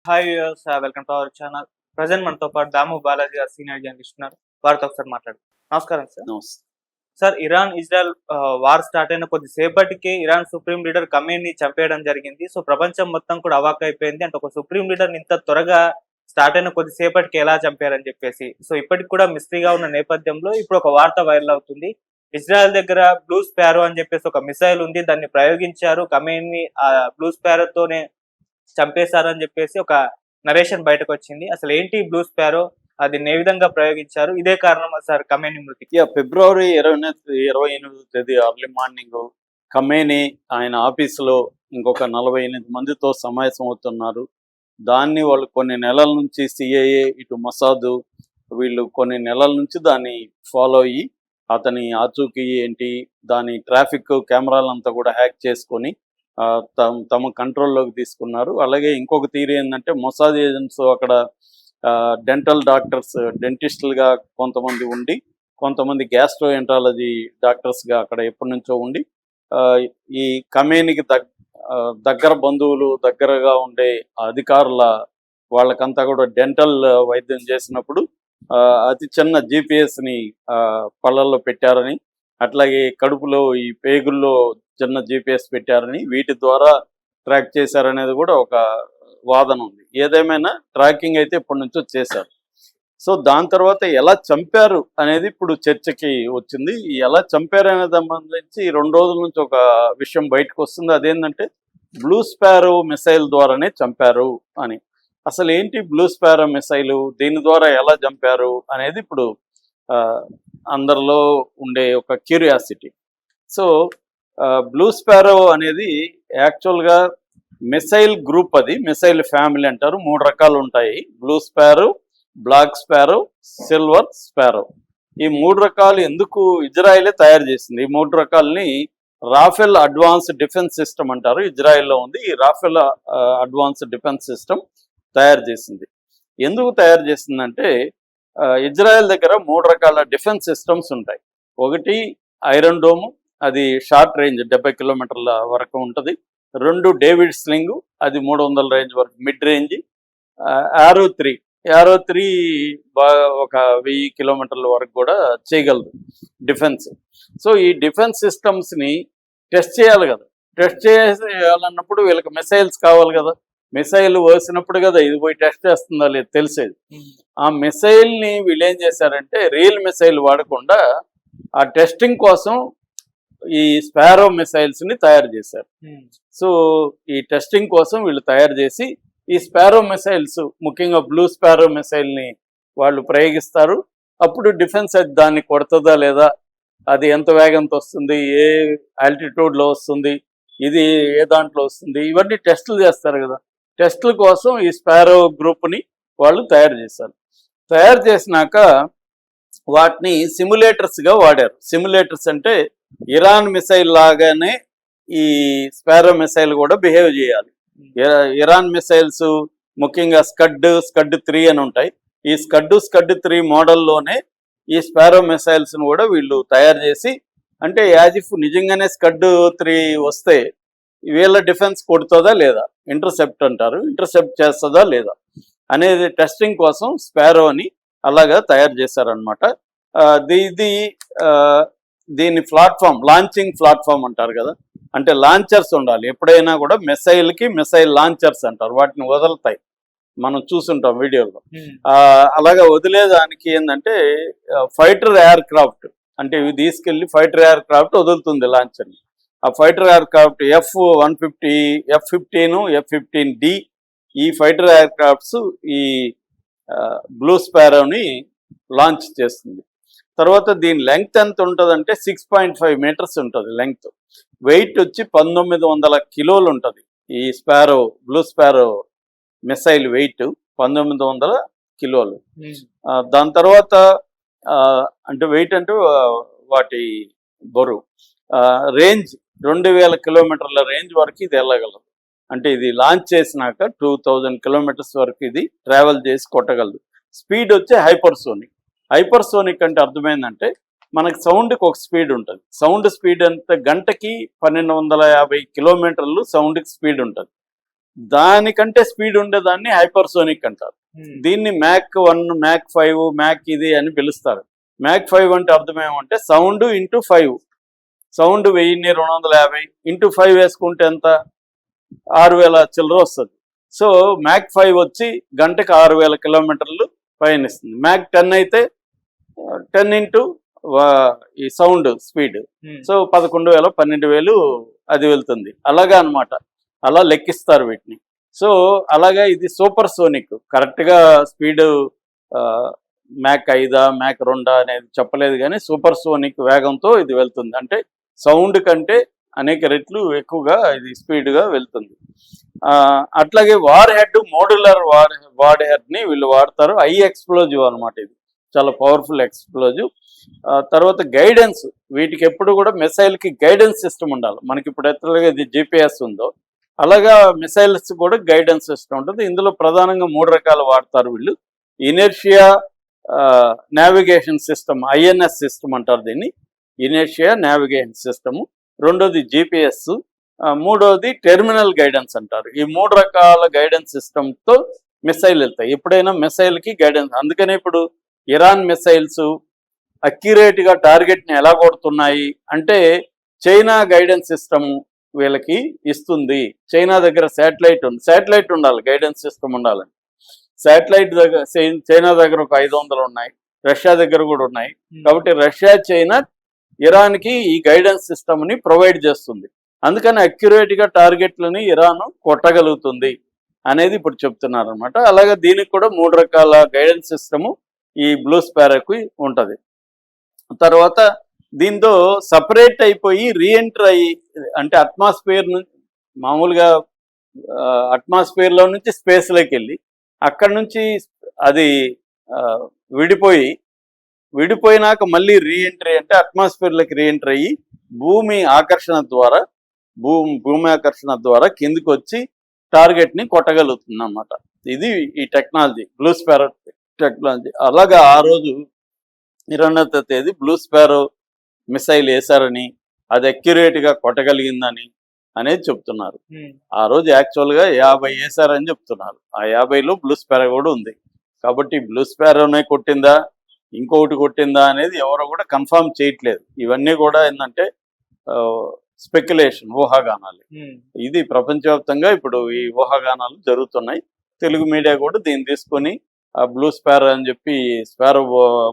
Hi viewers, welcome to our channel. Present మనతో పాటు దాము బాలాజీ గారు సీనియర్ జర్నలిస్ట్ ఉన్నారు. వారితో ఒకసారి మాట్లాడు. నమస్కారం సార్. నమస్తే. Sir, Iran Israel war start అయిన కొద్దిసేపటికే ఇరాన్ సుప్రీం లీడర్ ఖమేనీని చంపేయడం జరిగింది. సో ప్రపంచం మొత్తం కూడా అవాక్కైపోయింది. అంటే ఒక సుప్రీం లీడర్ ఇంత త్వరగా స్టార్ట్ అయిన కొద్దిసేపటికి ఎలా చంపారని చెప్పేసి. సో ఇప్పటికి కూడా మిస్టరీగా ఉన్న నేపథ్యంలో ఇప్పుడు ఒక వార్త వైరల్ అవుతుంది. ఇజ్రాయెల్ దగ్గర బ్లూ స్పారో అని చెప్పేసి ఒక మిసైల్ ఉంది, దాన్ని ప్రయోగించారు, ఖమేనీని ఆ బ్లూ స్పారోతోనే చంపేశారని చెప్పేసి ఒక నరేషన్ బయటకు వచ్చింది. అసలు ఏంటి బ్లూ స్పారో, అది ఏ విధంగా ప్రయోగించారు, ఇదే కారణం సార్ ఖమేనీ మృతికి? ఫిబ్రవరి 28వ తేదీ అర్లీ మార్నింగ్ ఖమేనీ ఆయన ఆఫీసులో ఇంకొక 48 మందితో సమావేశం అవుతున్నారు. దాన్ని వాళ్ళు కొన్ని నెలల నుంచి సిఐఏ ఇటు మొసాద్ వీళ్ళు కొన్ని నెలల నుంచి దాన్ని ఫాలో అయ్యి అతని ఆచూకీ ఏంటి, దాని ట్రాఫిక్ కెమెరాలంతా కూడా హ్యాక్ చేసుకొని తమ కంట్రోల్లోకి తీసుకున్నారు. అలాగే ఇంకొక థియరీ ఏంటంటే మొసాద్ ఏజెంట్స్ అక్కడ డెంటల్ డాక్టర్స్, డెంటిస్టులుగా కొంతమంది ఉండి, కొంతమంది గ్యాస్ట్రోఎంట్రాలజీ డాక్టర్స్గా అక్కడ ఎప్పటి నుంచో ఉండి ఈ ఖమేనీకి దగ్గర బంధువులు, దగ్గరగా ఉండే అధికారుల వాళ్ళకంతా కూడా డెంటల్ వైద్యం చేసినప్పుడు అతి చిన్న జిపిఎస్ని పళ్ళల్లో పెట్టారని, అట్లాగే కడుపులో ఈ పేగుల్లో చిన్న జిపిఎస్ పెట్టారని, వీటి ద్వారా ట్రాక్ చేశారనేది కూడా ఒక వాదన ఉంది. ఏదేమైనా ట్రాకింగ్ అయితే ఇప్పటి నుంచో చేశారు. సో దాని తర్వాత ఎలా చంపారు అనేది ఇప్పుడు చర్చకి వచ్చింది. ఎలా చంపారు అనే సంబంధించి 2 రోజుల నుంచి ఒక విషయం బయటకు వస్తుంది. అదేంటంటే బ్లూ స్పారో మిసైల్ ద్వారానే చంపారు అని. అసలు ఏంటి బ్లూ స్పారో మిసైలు, దీని ద్వారా ఎలా చంపారు అనేది ఇప్పుడు అందరిలో ఉండే ఒక క్యూరియాసిటీ. సో బ్లూ స్పారో అనేది యాక్చువల్గా మిసైల్ గ్రూప్, అది మిసైల్ ఫ్యామిలీ అంటారు. 3 రకాలు ఉంటాయి: blue sparrow, black sparrow, silver sparrow. ఈ 3 రకాలు ఎందుకు ఇజ్రాయెలే తయారు చేసింది. ఈ 3 రకాలని రాఫెల్ అడ్వాన్స్ డిఫెన్స్ సిస్టమ్ అంటారు. ఇజ్రాయెల్లో ఉంది. ఈ రాఫెల్ అడ్వాన్స్ డిఫెన్స్ సిస్టమ్ తయారు చేసింది. ఎందుకు తయారు చేసిందంటే ఇజ్రాయెల్ దగ్గర 3 రకాల డిఫెన్స్ సిస్టమ్స్ ఉంటాయి. ఒకటి ఐరన్ డోము, అది షార్ట్ రేంజ్ 70 కిలోమీటర్ల వరకు ఉంటుంది. 2 డేవిడ్ స్లింగ్, అది 300 రేంజ్ వరకు మిడ్ రేంజ్. యారో త్రీ ఒక 1000 కిలోమీటర్ల వరకు కూడా చేయగలదు డిఫెన్స్. సో ఈ డిఫెన్స్ సిస్టమ్స్ని టెస్ట్ చేయాలి కదా. టెస్ట్ చేయాలన్నప్పుడు వీళ్ళకి మిసైల్స్ కావాలి కదా. మిసైల్ వేసినప్పుడు కదా ఇది పోయి టెస్ట్ చేస్తుందా లేదు తెలిసేది. ఆ మిసైల్ని వీళ్ళు ఏం చేశారంటే రియల్ మిసైల్ వాడకుండా ఆ టెస్టింగ్ కోసం ఈ స్పారో మిసైల్స్ని తయారు చేశారు. సో ఈ టెస్టింగ్ కోసం వీళ్ళు తయారు చేసి ఈ స్పారో మిసైల్స్, ముఖ్యంగా బ్లూ స్పారో మిసైల్ని వాళ్ళు ప్రయోగిస్తారు. అప్పుడు డిఫెన్స్ అది దాన్ని కొడుతుందా లేదా, అది ఎంత వేగంతో వస్తుంది, ఏ ఆల్టిట్యూడ్లో వస్తుంది, ఇది ఏ దాంట్లో వస్తుంది, ఇవన్నీ టెస్టులు చేస్తారు కదా. టెస్టుల కోసం ఈ స్పారో గ్రూప్ని వాళ్ళు తయారు చేశారు. తయారు చేసినాక వాటిని సిమ్యులేటర్స్గా వాడారు. సిమ్యులేటర్స్ అంటే ఇరాన్ మిసైల్ లాగానే ఈ స్పారో మిసైల్ కూడా బిహేవ్ చేయాలి. ఇరాన్ మిసైల్స్ ముఖ్యంగా స్కడ్ 3 అని ఉంటాయి. ఈ స్కడ్ 3 మోడల్లోనే ఈ స్పారో మిసైల్స్ను కూడా వీళ్ళు తయారు చేసి, అంటే యాజ్ ఇఫ్ నిజంగానే స్కడ్ 3 వస్తే వీళ్ళ డిఫెన్స్ కొడుతుందా లేదా, ఇంటర్సెప్ట్ అంటారు, ఇంటర్సెప్ట్ చేస్తుందా లేదా అనేది టెస్టింగ్ కోసం స్పారోని అలాగా తయారు చేశారనమాట. దీని ప్లాట్ఫామ్, లాంచింగ్ ప్లాట్ఫామ్ అంటారు కదా. అంటే లాంచర్స్ ఉండాలి ఎప్పుడైనా కూడా. మిసైల్కి మిసైల్ లాంచర్స్ అంటారు, వాటిని వదులుతాయి, మనం చూసుంటాం వీడియోలో. అలాగా వదిలేదానికి ఏంటంటే ఫైటర్ ఎయిర్ క్రాఫ్ట్, అంటే ఇవి తీసుకెళ్ళి ఫైటర్ ఎయిర్ క్రాఫ్ట్ వదులుతుంది లాంచర్ని. ఆ fighter air craft F-150, F-15, F-15D ఈ ఫైటర్ ఎయిర్ క్రాఫ్ట్స్ ఈ బ్లూ స్పారోని లాంచ్ చేస్తుంది. తర్వాత దీని లెంగ్త్ ఎంత ఉంటుందంటే 6.5 మీటర్స్ ఉంటుంది లెంగ్త్. వెయిట్ వచ్చి 1900 కిలోలు ఉంటుంది. ఈ బ్లూ స్పారో మిసైల్ వెయిట్ 1900 కిలోలు. దాని తర్వాత అంటే వెయిట్ అంటే వాటి బరువు. రేంజ్ 2000 కిలోమీటర్ల రేంజ్ వరకు ఇది వెళ్ళగలదు. అంటే ఇది లాంచ్ చేసినాక 2000 కిలోమీటర్స్ వరకు ఇది ట్రావెల్ చేసి కొట్టగలదు. స్పీడ్ వచ్చి హైపర్సోనిక్ అంటే అర్థమైందంటే మనకి సౌండ్కి ఒక స్పీడ్ ఉంటుంది. సౌండ్ స్పీడ్ అంటే గంటకి 1250 కిలోమీటర్లు సౌండ్కి స్పీడ్ ఉంటుంది. దానికంటే స్పీడ్ ఉండేదాన్ని హైపర్సోనిక్ అంటారు. దీన్ని మ్యాక్ 1, మ్యాక్ 5, మ్యాక్ ఇది అని పిలుస్తారు. మ్యాక్ 5 అంటే అర్థం ఏమంటే సౌండ్ ఇంటూ 5. సౌండ్ 1250 ఇంటూ 5 వేసుకుంటే ఎంత, 6000 చిల్లర వస్తుంది. సో మ్యాక్ 5 వచ్చి గంటకు 6000 కిలోమీటర్లు పయనిస్తుంది. మ్యాక్ 10 అయితే 10 ఇంటూ ఈ సౌండ్ స్పీడ్, సో 11,000 12,000 అది వెళ్తుంది. అలాగా అన్నమాట, అలా లెక్కిస్తారు వీటిని. సో అలాగా ఇది సూపర్ సోనిక్. కరెక్ట్గా స్పీడ్ మ్యాక్ 5 మ్యాక్ 2 అనేది చెప్పలేదు, కానీ సూపర్ సోనిక్ వేగంతో ఇది వెళ్తుంది. అంటే సౌండ్ కంటే అనేక రెట్లు ఎక్కువగా ఇది స్పీడ్గా వెళ్తుంది. అట్లాగే వార్ హెడ్, మోడ్యులర్ వార్ హెడ్ని వీళ్ళు వాడతారు. హై ఎక్స్ప్లోజివ్ అనమాట, ఇది చాలా పవర్ఫుల్ ఎక్స్ప్లోజివ్. తర్వాత గైడెన్స్, వీటికి ఎప్పుడు కూడా మిసైల్కి గైడెన్స్ సిస్టమ్ ఉండాలి. మనకి ఇప్పుడు ఎట్లాగా ఇది GPS ఉందో అలాగా మిసైల్స్ కూడా గైడెన్స్ సిస్టమ్ ఉంటుంది. ఇందులో ప్రధానంగా 3 రకాలు వాడతారు వీళ్ళు. Inertia navigation system, INS system అంటారు దీన్ని, ఇనర్షియా నావిగేషన్ సిస్టము. రెండోది GPS, మూడోది టెర్మినల్ గైడెన్స్ అంటారు. ఈ 3 రకాల గైడెన్స్ సిస్టమ్తో మిసైల్ వెళ్తాయి. ఎప్పుడైనా మిసైల్కి గైడెన్స్, అందుకనే ఇప్పుడు ఇరాన్ మిసైల్స్ అక్యురేట్గా టార్గెట్ని ఎలా కొడుతున్నాయి అంటే చైనా గైడెన్స్ సిస్టమ్ వీళ్ళకి ఇస్తుంది. చైనా దగ్గర శాటిలైట్ ఉండాలి, గైడెన్స్ సిస్టమ్ ఉండాలని. శాటిలైట్ దగ్గర చైనా దగ్గర ఒక 500 ఉన్నాయి, రష్యా దగ్గర కూడా ఉన్నాయి. కాబట్టి రష్యా, చైనా ఇరాన్కి ఈ గైడెన్స్ సిస్టమ్ని ప్రొవైడ్ చేస్తుంది. అందుకని అక్యురేట్గా టార్గెట్లని ఇరాన్ కొట్టగలుగుతుంది అనేది ఇప్పుడు చెప్తున్నారు అనమాట. అలాగే దీనికి కూడా 3 రకాల గైడెన్స్ సిస్టము ఈ బ్లూ స్పారోకి ఉంటుంది. తర్వాత దీంతో సపరేట్ అయిపోయి రీఎంటర్ అయ్యి, అంటే అట్మాస్ఫియర్ నుంచి మామూలుగా అట్మాస్ఫియర్లో నుంచి స్పేస్లోకి వెళ్ళి అక్కడ నుంచి అది విడిపోయినాక మళ్ళీ రీఎంట్రీ అంటే అట్మాస్ఫియర్లోకి రీఎంటర్ అయ్యి భూమి ఆకర్షణ ద్వారా కిందికి వచ్చి టార్గెట్ని కొట్టగలుగుతుంది అన్నమాట. ఇది ఈ టెక్నాలజీ, బ్లూ స్పారో టెక్నాలజీ. అలాగా ఆ రోజు 20వ తేదీ బ్లూ స్పారో మిసైల్ వేశారని, అది అక్యురేట్గా కొట్టగలిగిందని అనేది చెప్తున్నారు. ఆ రోజు యాక్చువల్గా 50 వేశారని చెప్తున్నారు. ఆ 50లో బ్లూ స్పారో కూడా ఉంది. కాబట్టి బ్లూ స్పారోనే కొట్టిందా ఇంకొకటి కొట్టిందా అనేది ఎవరో కూడా కన్ఫర్మ్ చేయట్లేదు. ఇవన్నీ కూడా ఏంటంటే స్పెక్యులేషన్, ఊహాగానాలు. ఇది ప్రపంచవ్యాప్తంగా ఇప్పుడు ఈ ఊహాగానాలు జరుగుతున్నాయి. తెలుగు మీడియా కూడా దీన్ని తీసుకొని ఆ బ్లూ స్పారో అని చెప్పి స్పారో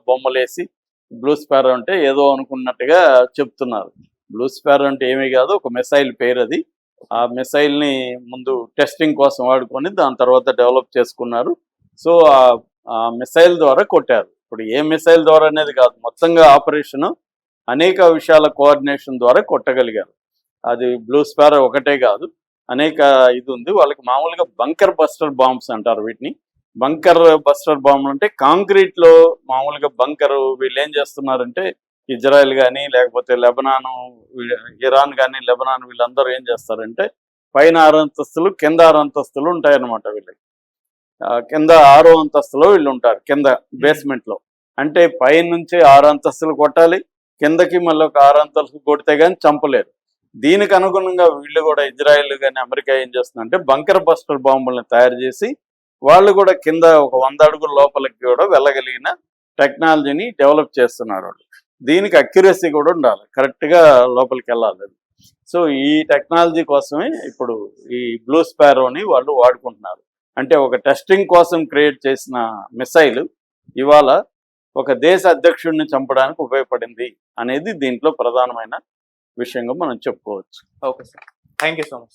బొమ్మలేసి బ్లూ స్పారో అంటే ఏదో అనుకున్నట్టుగా చెప్తున్నారు. బ్లూ స్పారో అంటే ఏమీ కాదు, ఒక మిసైల్ పేరు అది. ఆ మిసైల్ని ముందు టెస్టింగ్ కోసం వాడుకొని దాని తర్వాత డెవలప్ చేసుకున్నారు. సో ఆ మిసైల్ ద్వారా కొట్టారు. ఇప్పుడు ఏ మిసైల్ ద్వారా అనేది కాదు, మొత్తంగా ఆపరేషన్ అనేక విషయాల కోఆర్డినేషన్ ద్వారా కొట్టగలిగారు. అది బ్లూ స్పారో ఒకటే కాదు, అనేక ఇది ఉంది. వాళ్ళకి మామూలుగా బంకర్ బస్టర్ బాంబ్స్ అంటారు వీటిని. బంకర్ బస్టర్ బాంబులు అంటే కాంక్రీట్లో మామూలుగా బంకరు వీళ్ళు ఏం చేస్తున్నారంటే ఇజ్రాయెల్ కానీ లేకపోతే లెబనాను, ఇరాన్ కానీ లెబనాన్ వీళ్ళందరూ ఏం చేస్తారంటే పైన 6 అంతస్తులు కింద 6 అంతస్తులు ఉంటాయన్నమాట. వీళ్ళకి కింద 6వ అంతస్తులో వీళ్ళు ఉంటారు, కింద బేస్మెంట్లో. అంటే పైన నుంచి 6 అంతస్తులు కొట్టాలి, కిందకి మళ్ళీ ఒక 6 అంతస్తులు కొడితే కానీ చంపలేరు. దీనికి అనుగుణంగా వీళ్ళు కూడా ఇజ్రాయెల్ కానీ అమెరికా ఏం చేస్తుందంటే బంకర్ బస్టర్ బాంబులను తయారు చేసి వాళ్ళు కూడా కింద ఒక 100 అడుగుల లోపలికి కూడా వెళ్ళగలిగిన టెక్నాలజీని డెవలప్ చేస్తున్నారు వాళ్ళు. దీనికి అక్యురసీ కూడా ఉండాలి, కరెక్ట్గా లోపలికి వెళ్ళాలి. సో ఈ టెక్నాలజీ కోసమే ఇప్పుడు ఈ బ్లూ స్పారోని వాళ్ళు వాడుకుంటున్నారు. అంటే ఒక టెస్టింగ్ కోసం క్రియేట్ చేసిన మిసైల్ ఇవాళ ఒక దేశ అధ్యక్షుడిని చంపడానికి ఉపయోగపడింది అనేది దీంట్లో ప్రధానమైన విషయంగా మనం చెప్పుకోవచ్చు. Okay sir, thank you so much.